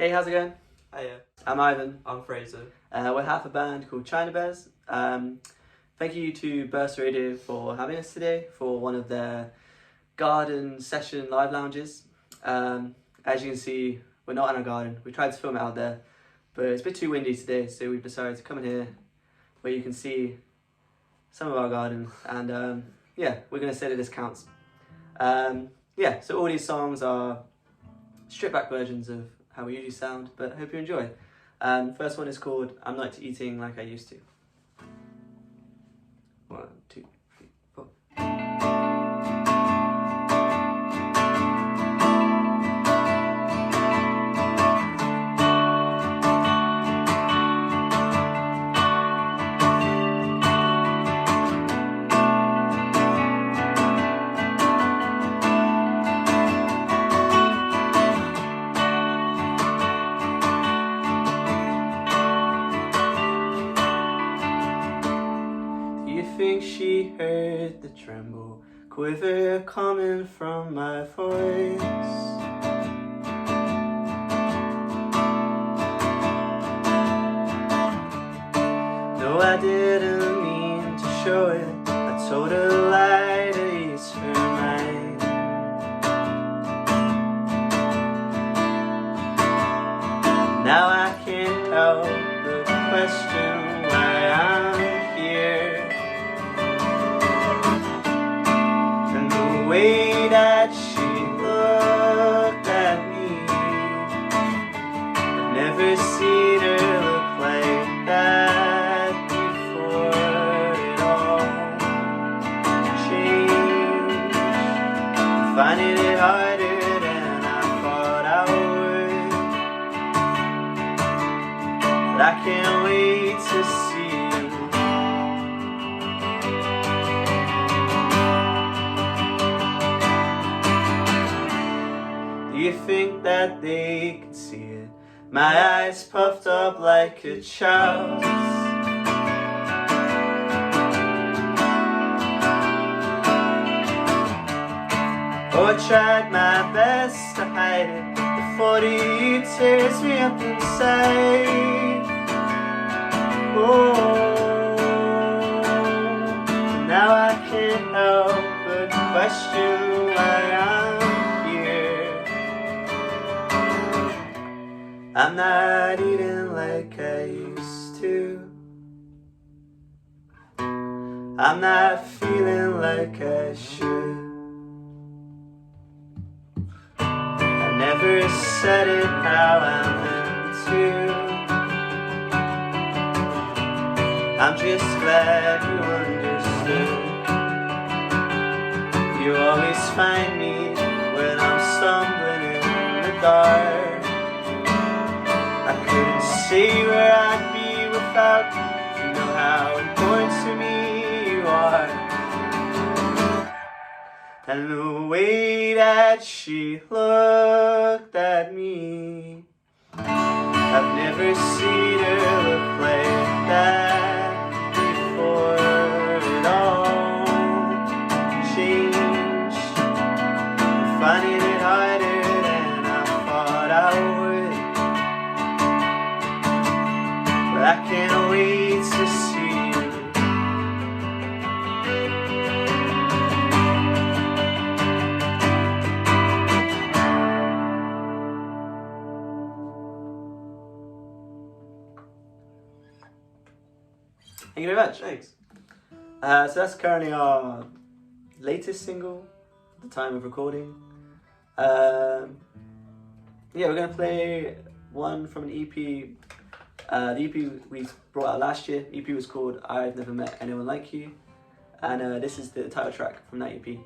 Hey, how's it going? Hiya, I'm Ivan. I'm Fraser. We're half a band called China Bears. Thank you to Burst Radio for having us today for one of their garden session live lounges. As you can see, we're not in our garden. We tried to film it out there, but it's a bit too windy today, so we've decided to come in here where you can see some of our garden, and yeah, we're going to say that this counts. So all these songs are stripped back versions of how we usually sound, but I hope you enjoy. First one is called I'm Not Eating Like I Used to. 1, 2, 3, 4. You think she heard the tremble, quiver coming from my voice? No, I didn't mean to show it. I told her a lie to ease her mind. Now I can't help but question why I'm here. And the way that she looked at me, I've never seen her look like that before. It all changed. I'm finding it harder than I thought I would, but I can't wait to see you. Do you think that they can see it? My eyes puffed up like a child's. Oh, I tried my best to hide it. The thought of you tears me up inside. Oh, now I can't help but question why I'm here. I'm not eating like I used to. I'm not feeling like I should. I never said it how I meant to. I'm just glad you understood. You always find me when I'm stumbling in the dark. I couldn't say where I'd be without you. You know how important to me you are. And the way that she looked at me, I've never seen her look like that before. It all changed. I'm finding it harder than I thought I would, but I can't wait to see you. Thank you very much. Thanks. So that's currently our latest single at the time of recording. We're going to play one from an EP. The EP we brought out last year. The EP was called I've Never Met Anyone Like You. And this is the title track from that EP.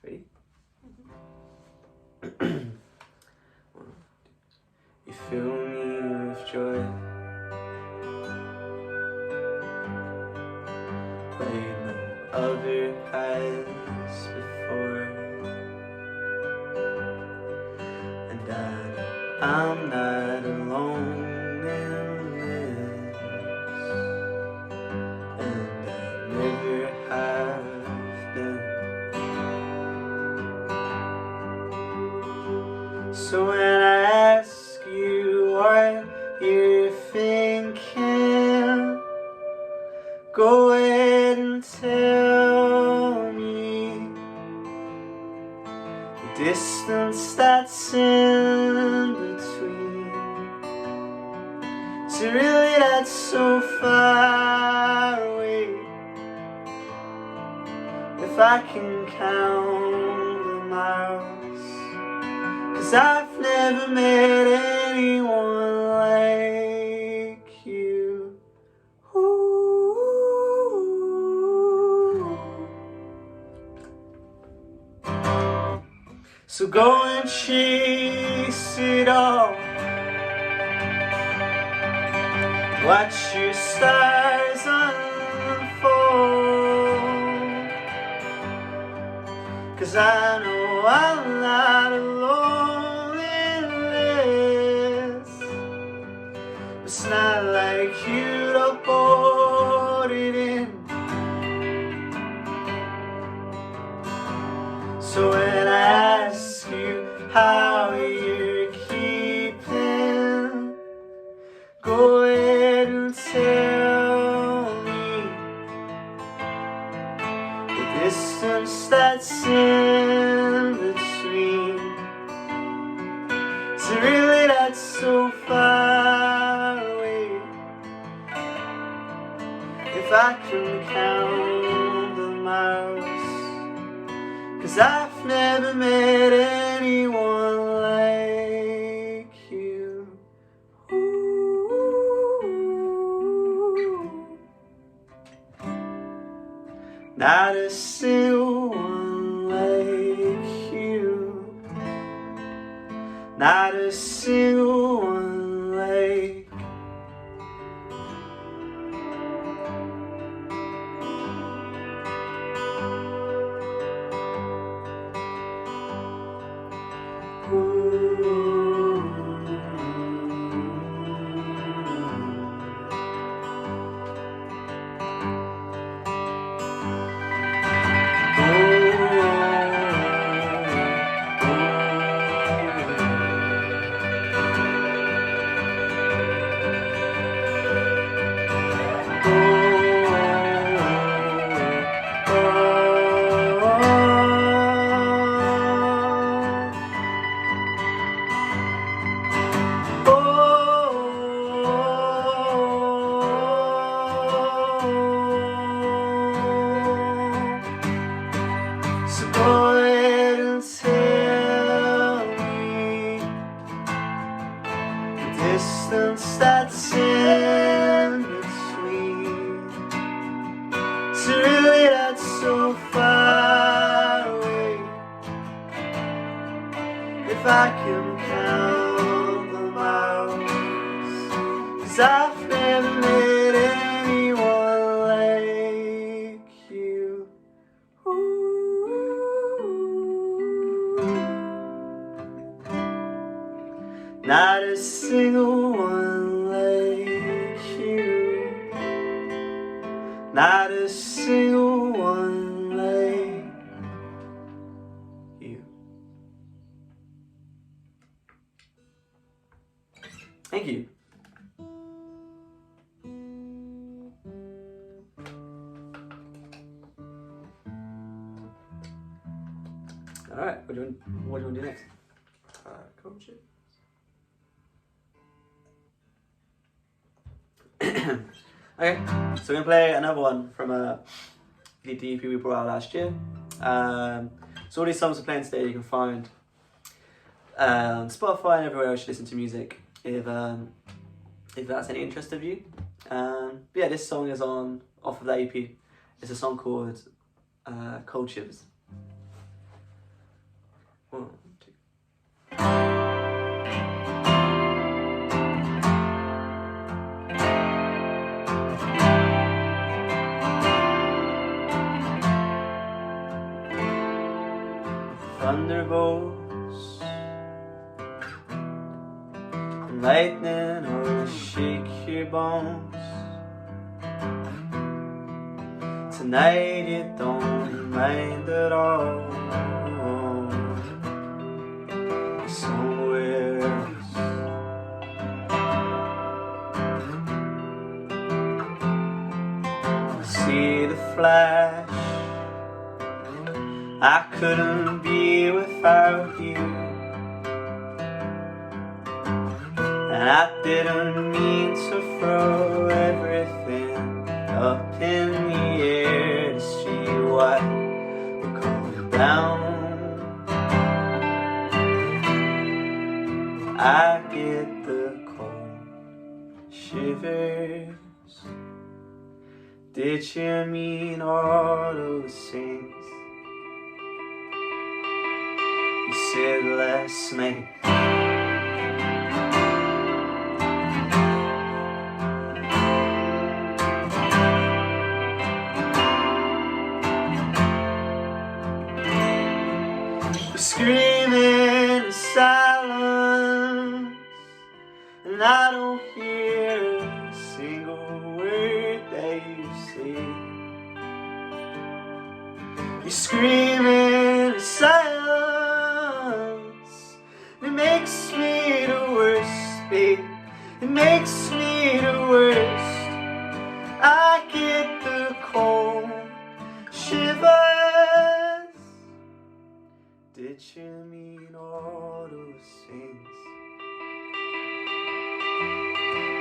Ready? You fill me with joy, way no other has before. And I know I'm not alone in this, and I never have been. So when I ask you what you're thinking, go ahead and tell me the distance that's in between. So really that's so far away, if I can count the miles, 'cause I've never met anyone like you. Ooh. So go and chase it all, watch your stars unfold, 'cause I know I'm not alone in this. It's not like you to hold it in. So when I ask you how you're keeping, go ahead and tell me the distance that's in between. So really that's so far away, if I can count the miles, 'cause I've never met anyone like you. Ooh. Not a single one like you. Not a single one like. So go ahead and tell me the distance that's in between. So really that's so far away, if I can count the miles, 'cause I've never met anyone like you. Not a single one like you. Not a single one like you. Thank you. Alright, what do you want to do next? Coach it. Okay, so we're going to play another one from the EP we brought out last year. So all these songs we're playing today you can find on Spotify and everywhere else you listen to music, if that's any interest of you. But yeah, this song is off of that EP. It's a song called Cold Shivers. 1, 2. Thunderbolts and lightning will shake your bones. Tonight you don't mind at all. Somewhere flash. I couldn't be without you, and I didn't mean to throw everything up in the air to see what would come down. I get the cold shivers. Did you mean all those things you said last night? You're screaming in silence, and I don't hear a single word that you say. You're screaming in silence. It makes me the worst, babe. It makes me the worst. I get the cold shivers. Did you mean all those things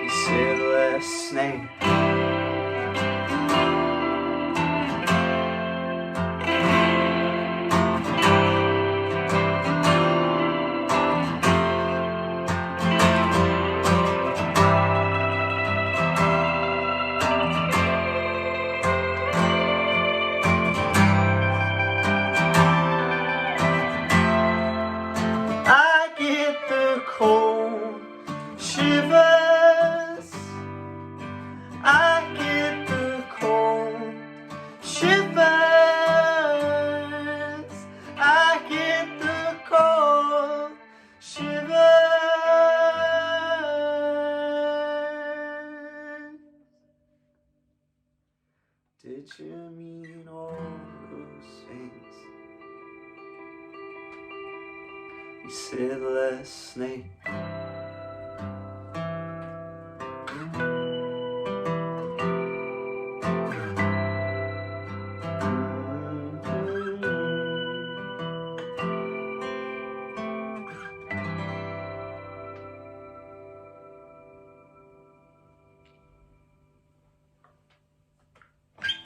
you said last night? I get the cold shivers. I get the cold shivers. I get the cold shivers. Did you mean all those things you said last night?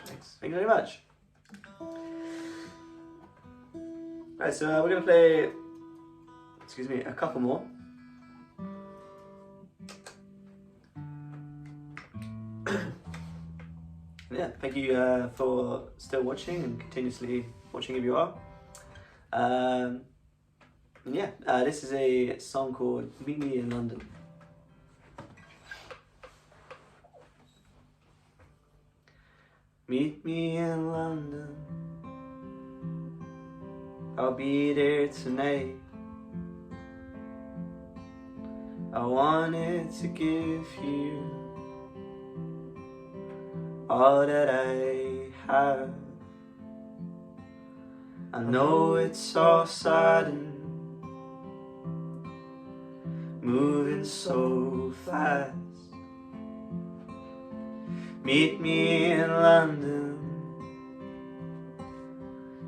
Thanks. Thank you very much. Right, so we're going to play, excuse me, a couple more. Yeah, thank you for still watching and continuously watching if you are. This is a song called Meet Me in London. Meet me in London, I'll be there tonight. I wanted to give you all that I have. I know it's all sudden, moving so fast. Meet me in London,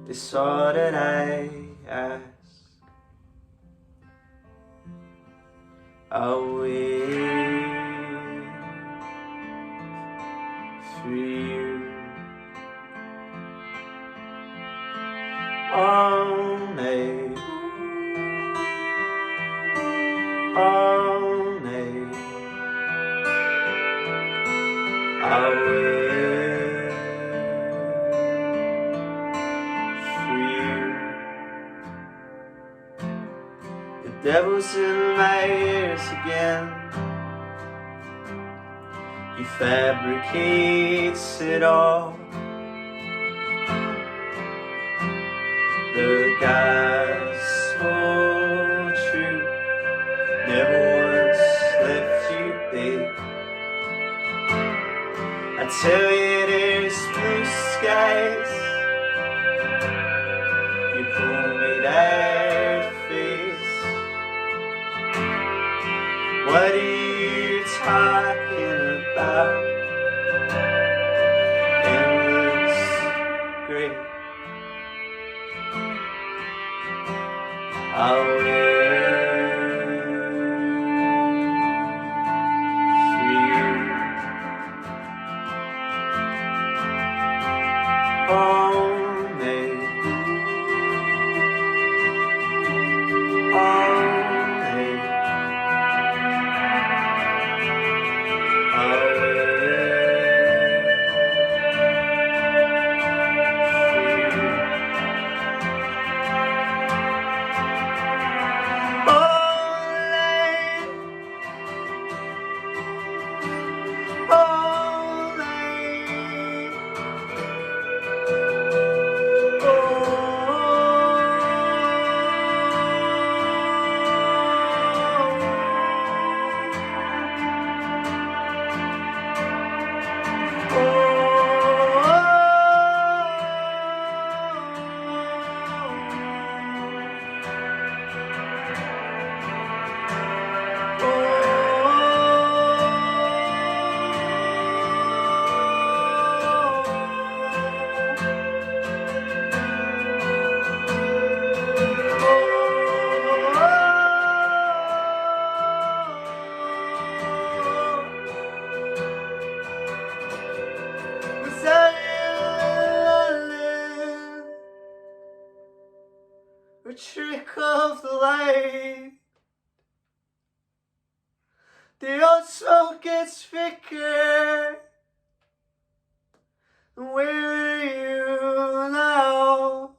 it's all that I ask. I'll wait for you all night, all night. I'll wait for you. The devil's in my ears again. He fabricates it all. The guy's so true, never once left you, babe. I tell you there's blue skies, you pull me that face. What are you talking about? Endless A trick of the light. The old smoke gets thicker. Where are you now?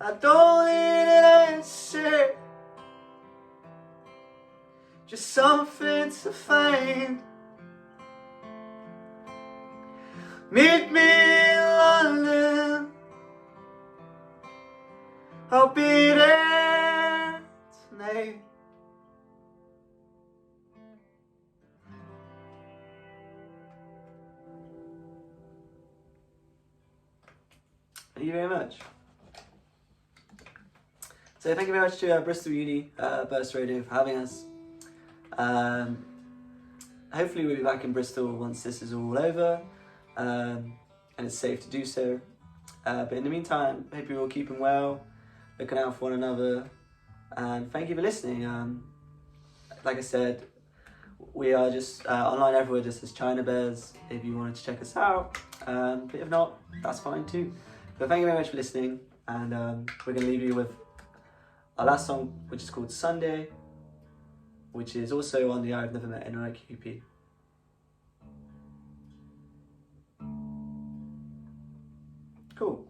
I don't need an answer, just something to find. Meet me in London, I'll be there tonight. Thank you very much. So thank you very much to Bristol Uni, Burst Radio for having us. Hopefully we'll be back in Bristol once this is all over, and it's safe to do so. But in the meantime, hope you're all keeping well, looking out for one another, and thank you for listening. Like I said, we are just online everywhere, just as China Bears, if you wanted to check us out. But if not, that's fine too. But thank you very much for listening, and we're going to leave you with our last song, which is called Sunday, which is also on the I've Never Met Anyone Like You EP. Cool.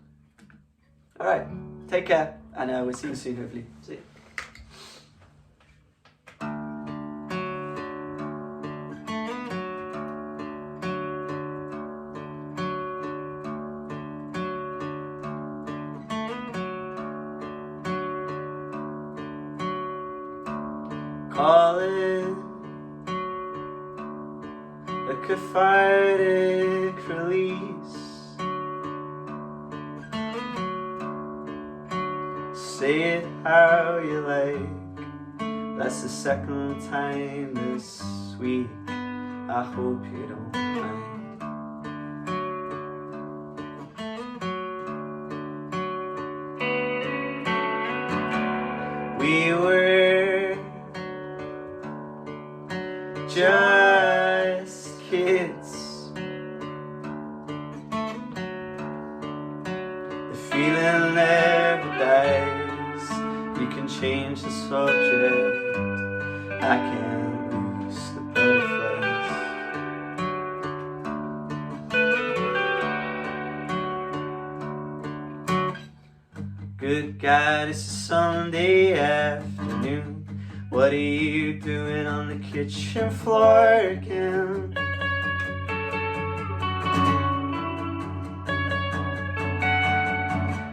Alright, take care, and we'll see you soon, hopefully. See you. Calling a cathartic release. Say it how you like. That's the second time this week. I hope you don't mind. We were just kids. The feeling never dies. You can change the subject. I can't lose the butterflies. Good God, it's a Sunday afternoon. What are you doing on the kitchen floor again?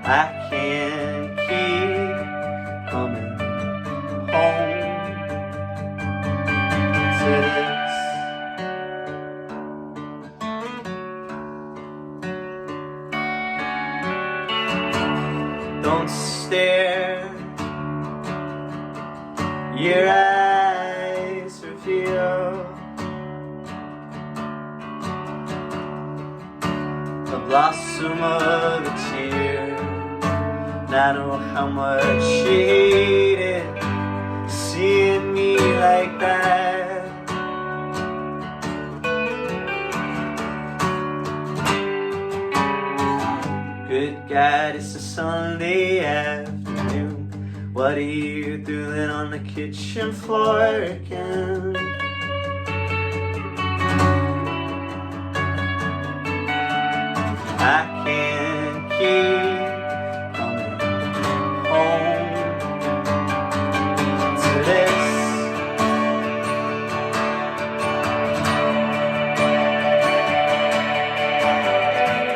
I can't keep coming home to this. Don't stare. Your eyes reveal the blossom of a tear. I know how much you hate it, seeing me like that. Good God, it's a Sunday afternoon. What are you doing on the kitchen floor again? I can't keep coming home to this.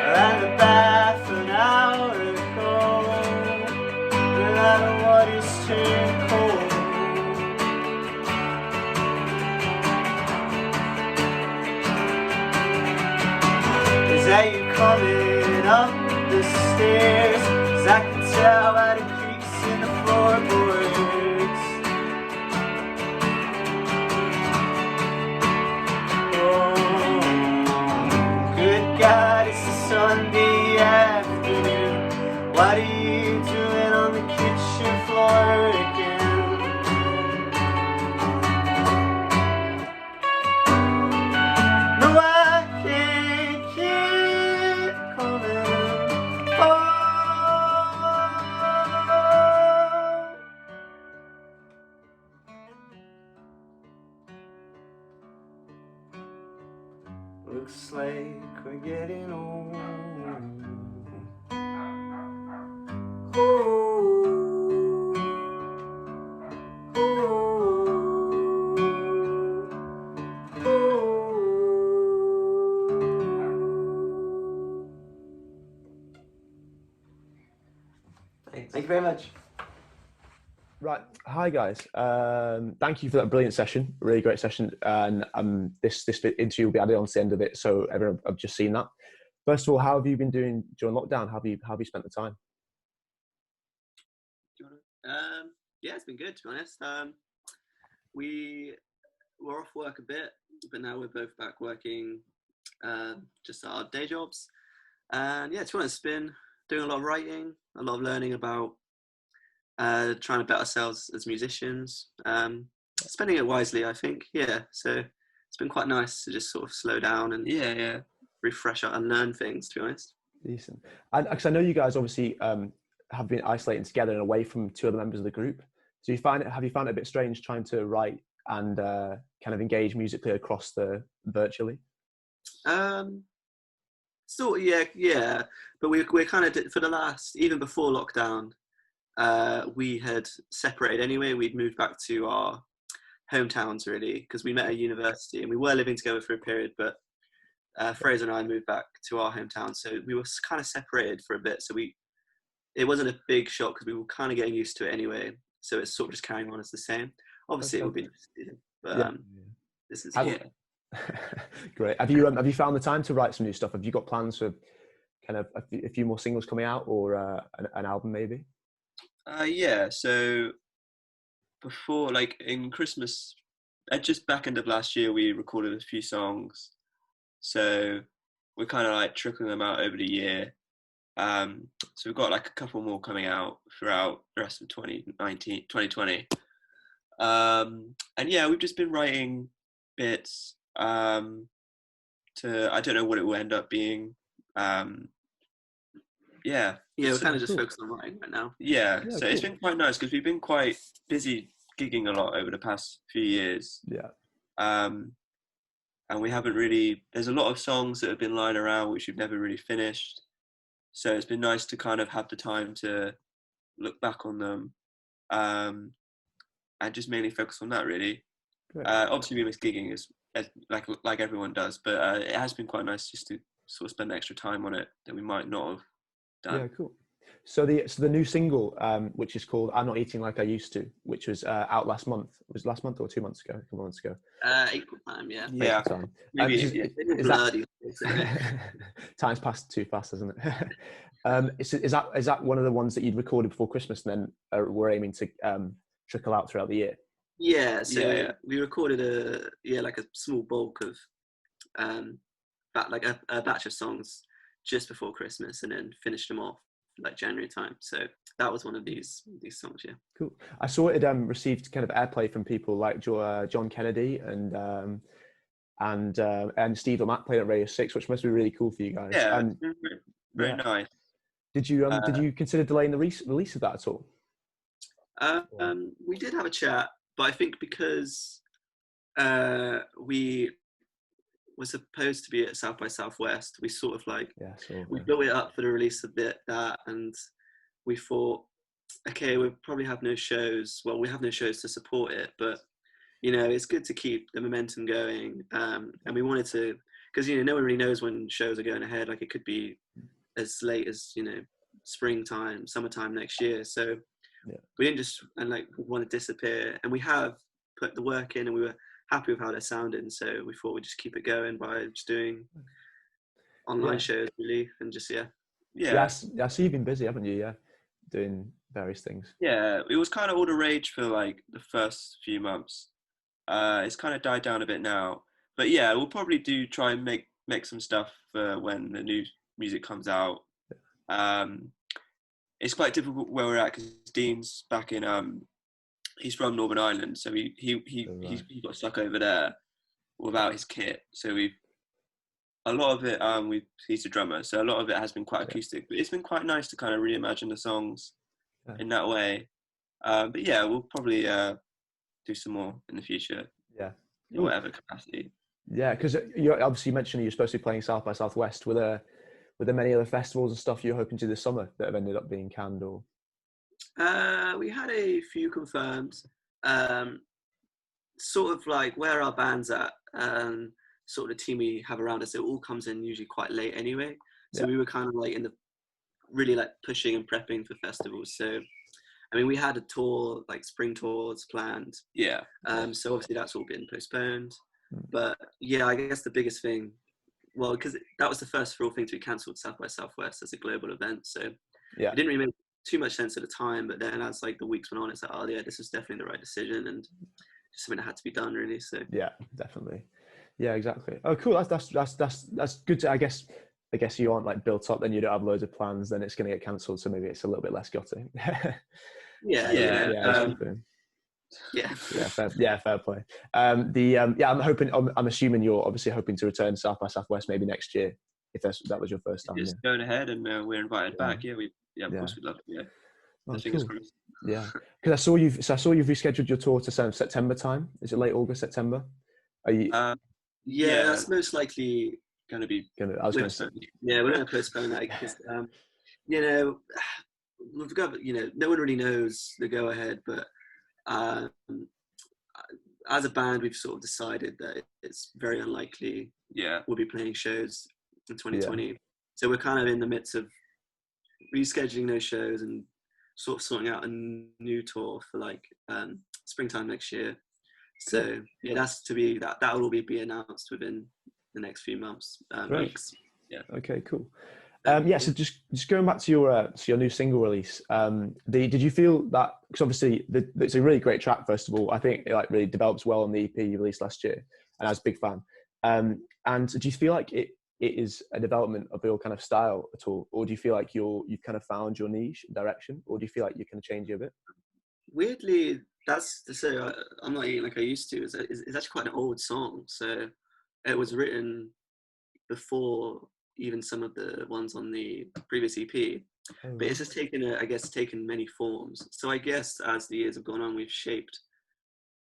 Ran the bath an hour ago, but I know what is turned cold. Is that you coming up the stairs? 'Cause I can tell by the creaks in the floorboards. Oh, good God, it's a Sunday afternoon. What are you doing on the kitchen floor again? No, I can't keep coming home. Looks like we're getting old. Thank you very much. Right. Hi, guys. Thank you for that brilliant session. Really great session. And this interview will be added on to the end of it, so everyone have just seen that. First of all, how have you been doing during lockdown? How have you spent the time? Yeah, it's been good, to be honest. We were off work a bit, but now we're both back working just our day jobs. And yeah, to be honest, it's been doing a lot of writing, a lot of learning about trying to better ourselves as musicians, spending it wisely, I think. Yeah, so it's been quite nice to just sort of slow down and refresh out and learn things, to be honest. Decent. And because I know you guys obviously have been isolating together and away from two other members of the group. So have you found it a bit strange trying to write and kind of engage musically across virtually? So yeah, but we're kind of for the last, even before lockdown, we had separated anyway. We'd moved back to our hometowns really, because we met at university and we were living together for a period, but Fraser and I moved back to our hometown, so we were kind of separated for a bit. So it wasn't a big shock because we were kind of getting used to it anyway. So it's sort of just carrying on as the same. Obviously, it will be interesting, but this is Great. Have you found the time to write some new stuff? Have you got plans for kind of a few more singles coming out, or an album maybe? Yeah. So before, like in Christmas, at just back end of last year, we recorded a few songs. So we're kind of like trickling them out over the year. So we've got like a couple more coming out throughout the rest of 2020. And yeah, we've just been writing bits I don't know what it will end up being. Yeah, we're kind of just focused on writing right now. Yeah, so cool. It's been quite nice because we've been quite busy gigging a lot over the past few years. Yeah. And we haven't really, there's a lot of songs that have been lying around which we've never really finished. So it's been nice to kind of have the time to look back on them and just mainly focus on that really. Obviously we miss gigging as like everyone does, but it has been quite nice just to sort of spend extra time on it that we might not have done. Yeah, cool. So the new single, which is called "I'm Not Eating Like I Used to," which was out last month. It was last month or 2 months ago? A couple months ago. April time, yeah. Yeah. April time. Maybe is that time's passed too fast, hasn't it? Is that one of the ones that you'd recorded before Christmas and then were aiming to trickle out throughout the year? Yeah. So we recorded a small bulk of a batch of songs just before Christmas and then finished them off like January time. So that was one of these songs. Yeah. Cool. I saw it received kind of airplay from people like John Kennedy and Steve Lamacq played at Radio 6, which must be really cool for you guys. Yeah, it's been very yeah. nice. Did you consider delaying the release of that at all? We did have a chat, but I think because we were supposed to be at South by Southwest, we sort of like we built it up for the release of that, and we thought, okay, we'll probably have no shows. Well, we have no shows to support it, but you know, it's good to keep the momentum going. And we wanted to, because you know, no one really knows when shows are going ahead. Like it could be as late as, you know, springtime, summertime next year. So we didn't just want to disappear. And we have put the work in, and we were happy with how they're sounding. So we thought we'd just keep it going by just doing online shows, really, and just I see you've been busy, haven't you? Yeah, doing various things. Yeah, it was kind of all the rage for like the first few months. It's kind of died down a bit now, but yeah, we'll probably try and make some stuff for when the new music comes out. It's quite difficult where we're at because Dean's back in he's from Northern Ireland, so he got stuck over there without his kit. So a lot of it he's a drummer, so a lot of it has been quite acoustic, but it's been quite nice to kind of reimagine the songs in that way. But yeah, we'll probably do some more in the future. Yeah, in whatever capacity. Yeah, because you obviously mentioned you're supposed to be playing South by Southwest. Were there many other festivals and stuff you're hoping to this summer that have ended up being canned or? We had a few confirmed. Sort of like where our band's at, sort of the team we have around us, it all comes in usually quite late anyway. So we were kind of like really like pushing and prepping for festivals. So I mean, we had a tour, like spring tours planned. Yeah. So obviously that's all been postponed. But yeah, I guess the biggest thing, well, because that was the first real thing to be cancelled, South by Southwest as a global event. So it didn't really make too much sense at the time. But then as like the weeks went on, it's like, oh yeah, this was definitely the right decision, and just something that had to be done, really. So yeah, definitely. Yeah, exactly. Oh, cool. That's good. I guess you aren't like built up, then you don't have loads of plans, then it's going to get cancelled. So maybe it's a little bit less gutting. Fair play. I'm assuming you're obviously hoping to return to South by Southwest maybe next year, if that was your first time. Just going ahead, and we're invited back. Of course we'd love to. Yeah. Oh, fingers cool. crossed. Yeah, because I saw you've rescheduled your tour to September time. Is it late August, September? Are you? That's most likely going to be. I was going to say. Yeah, we're going to postpone that because you know, we've got, you know, no one really knows the go ahead, but as a band, we've sort of decided that it's very unlikely. We'll be playing shows in 2020, so we're kind of in the midst of rescheduling those shows and sort of sorting out a new tour for like springtime next year. So yeah, that's to be that will all be announced within the next few months, weeks. Yeah. Okay, cool. So just going back to your new single release, did you feel that, because obviously it's a really great track, first of all. I think it like really develops well on the EP you released last year, and I was a big fan. And do you feel like it is a development of your kind of style at all, or do you feel like you've kind of found your niche direction, or do you feel like you can change it a bit? Weirdly, that's to say I'm not eating like I used to. It's actually quite an old song, so it was written before even some of the ones on the previous EP, but it's just taken many forms. So I guess as the years have gone on, we've shaped,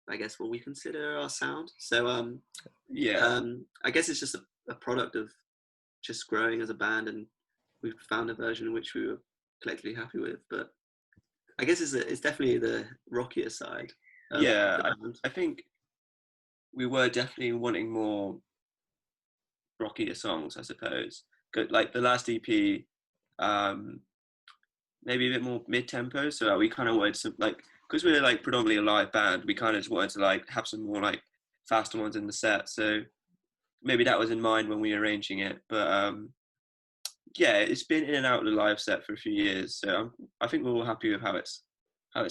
I guess, what we consider our sound. So I guess it's just a product of just growing as a band, and we've found a version in which we were collectively happy with. But I guess it's definitely the rockier side. I think we were definitely wanting more rockier songs, I suppose. Like the last EP, maybe a bit more mid-tempo. So we kind of wanted some, like, because we're like predominantly a live band, we kind of just wanted to like have some more like faster ones in the set. So maybe that was in mind when we were arranging it. But it's been in and out of the live set for a few years. So I think we're all happy with how it's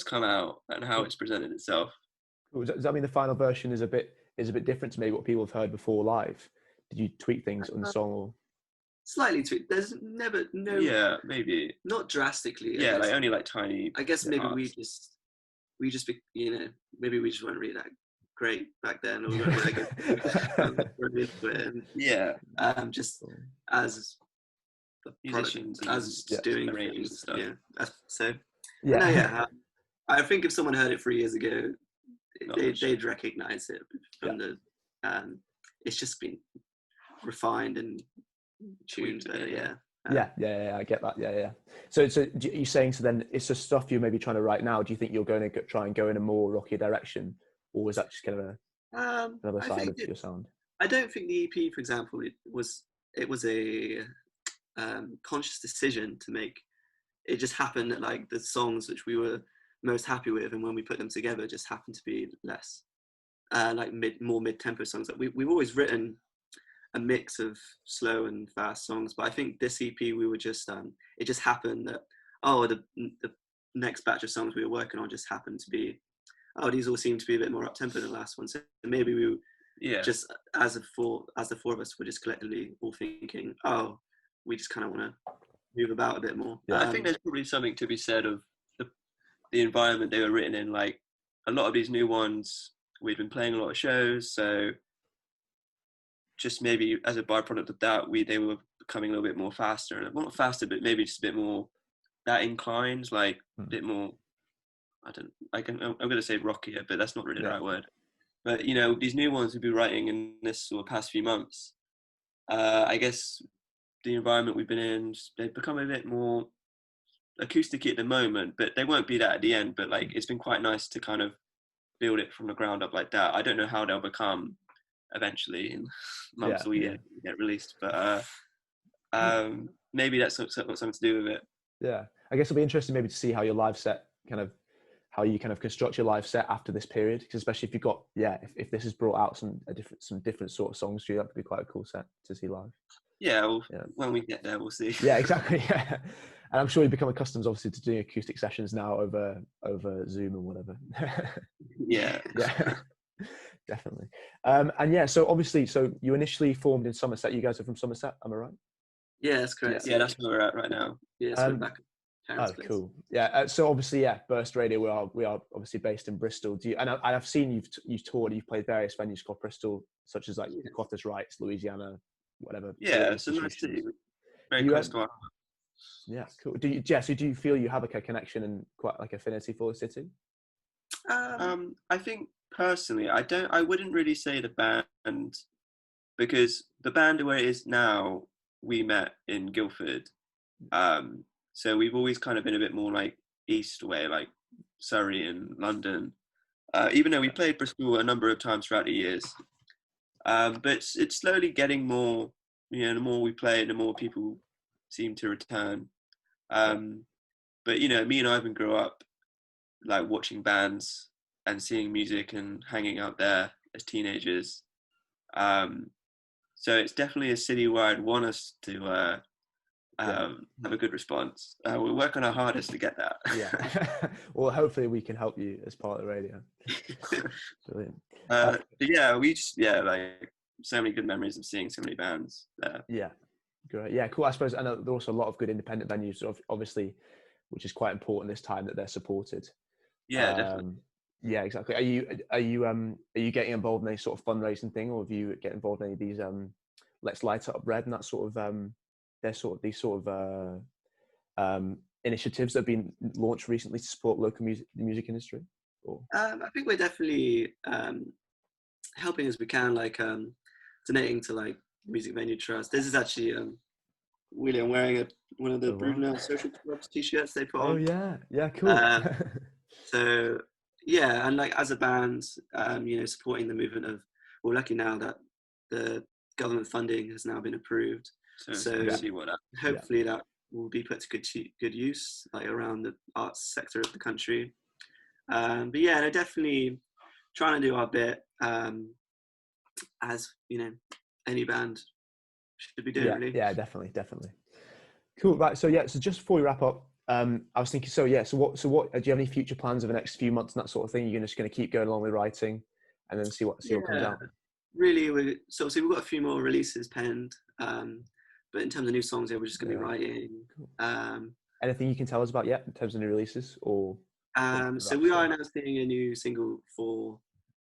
come out and how it's presented itself. Does that mean the final version is a bit different to maybe what people have heard before live? Did you tweak things on the song? Or? slightly tweaked. There's never no, Yeah, maybe. not drastically. Yeah, like only like tiny. I guess maybe we parts. just maybe we just weren't really that great back then, or we weren't really good. And Yeah, just as the musicians as and doing arrangers things. and stuff. Yeah. So Yeah. no, yeah. I think if someone heard it 3 years ago, Not much. they'd recognize it from the. It's just been refined and tuned, but yeah. Yeah, I get that. Yeah. So you're saying, so then it's just stuff you're maybe trying to write now. Do you think you're going to try and go in a more rocky direction, or is that just kind of another side of your sound? I don't think the EP, for example, it was a conscious decision to make. It just happened that like the songs which we were most happy with, and when we put them together, just happened to be less like more mid-tempo songs. Like we've always written a mix of slow and fast songs, but I think this EP we were just it just happened that the next batch of songs we were working on just happened to be these all seem to be a bit more up tempo than the last one, so maybe we just as the four of us were just collectively all thinking we just kind of want to move about a bit more. I think there's probably something to be said of the environment they were written in. Like a lot of these new ones, we've been playing a lot of shows, so just maybe as a byproduct of that, they were becoming a little bit more faster, and well, not faster, but maybe just a bit more that inclined, like a bit more. I'm going to say rockier, but that's not really the right word. But these new ones we've been writing in this sort of past few months, I guess the environment we've been in, they've become a bit more acoustic at the moment, but they won't be that at the end. But like, it's been quite nice to kind of build it from the ground up like that. I don't know how they'll become eventually in months or years get released, but maybe that's got something to do with it. Yeah, I guess it'll be interesting maybe to see how your live set how you kind of construct your live set after this period, because especially if you've got if this has brought out some different sort of songs for you, that could be quite a cool set to see live. When we get there we'll see. Exactly. And I'm sure you've become accustomed obviously to doing acoustic sessions now over Zoom and whatever. yeah Definitely. And so obviously, so you initially formed in Somerset. You guys are from Somerset, am I right? Yeah, that's correct. Yeah, that's where we're at right now. Yeah, so we're back at parents' place. Cool. Yeah. So obviously, Burst Radio. We are obviously based in Bristol. I've seen you've toured. You've played various venues across Bristol, such as like the Quatters Rights, Louisiana, whatever. Yeah, it's a nice city. Very close to our. Yeah, cool. Do you feel you have like a connection and quite like affinity for the city? I think personally, I wouldn't really say the band, because the band where it is now, we met in Guildford. So we've always kind of been a bit more like east way, like Surrey and London. Even though we played Bristol a number of times throughout the years. But it's slowly getting more, the more we play, the more people seem to return. But me and Ivan grew up like watching bands and seeing music and hanging out there as teenagers. So it's definitely a city where I'd want us to have a good response. We're working our hardest to get that. Yeah. Well, hopefully we can help you as part of the radio. Brilliant. We just like so many good memories of seeing so many bands there. Yeah. Great. Yeah, cool. I suppose, and there are also a lot of good independent venues, obviously, which is quite important this time that they're supported. Yeah, definitely. Yeah, exactly. Are you getting involved in any sort of fundraising thing, or have you get involved in any of these Let's Light Up Red and that sort of these sort of initiatives that have been launched recently to support local music industry? Or? I think we're definitely helping as we can, like donating to like Music Venue Trust. This is actually William wearing one of the Bruno Social Club's t-shirts they put on. Oh yeah, cool. So yeah, and like as a band, supporting the movement of, we're lucky now that the government funding has now been approved. So hopefully that will be put to good use, like around the arts sector of the country. But yeah, they're definitely trying to do our bit, as any band should be doing. Really. Yeah, definitely. Cool. Right. So just before we wrap up, I was thinking. So what? Do you have any future plans over the next few months and that sort of thing? You're just going to keep going along with writing, and then see what comes out. Really, so we've got a few more releases penned. But in terms of new songs, yeah, we're just going to be Yeah. writing. Cool. Anything you can tell us about yet in terms of new releases or? So we are announcing a new single for,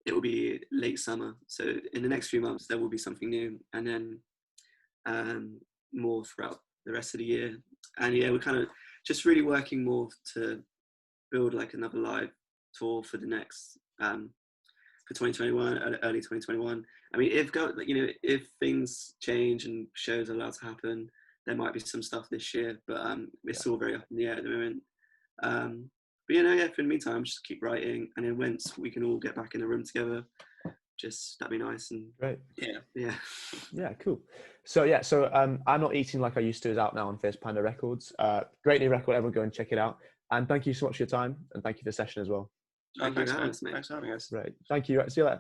it will be late summer. So in the next few months, there will be something new, and then more throughout the rest of the year. And yeah, we're kind of just really working more to build like another live tour for the next, for 2021, early 2021. I mean, if things change and shows are allowed to happen, there might be some stuff this year, but it's all very up in the air at the moment. But for the meantime, just keep writing, and then once we can all get back in a room together, that'd be nice. And great. Yeah, cool. So I'm Not Eating Like I Used To is out now on Fierce Panda Records. Great new record, everyone go and check it out. And thank you so much for your time, and thank you for the session as well. Thank you for having man. us, mate. Thanks for having us. Right, thank you. Right, see you later.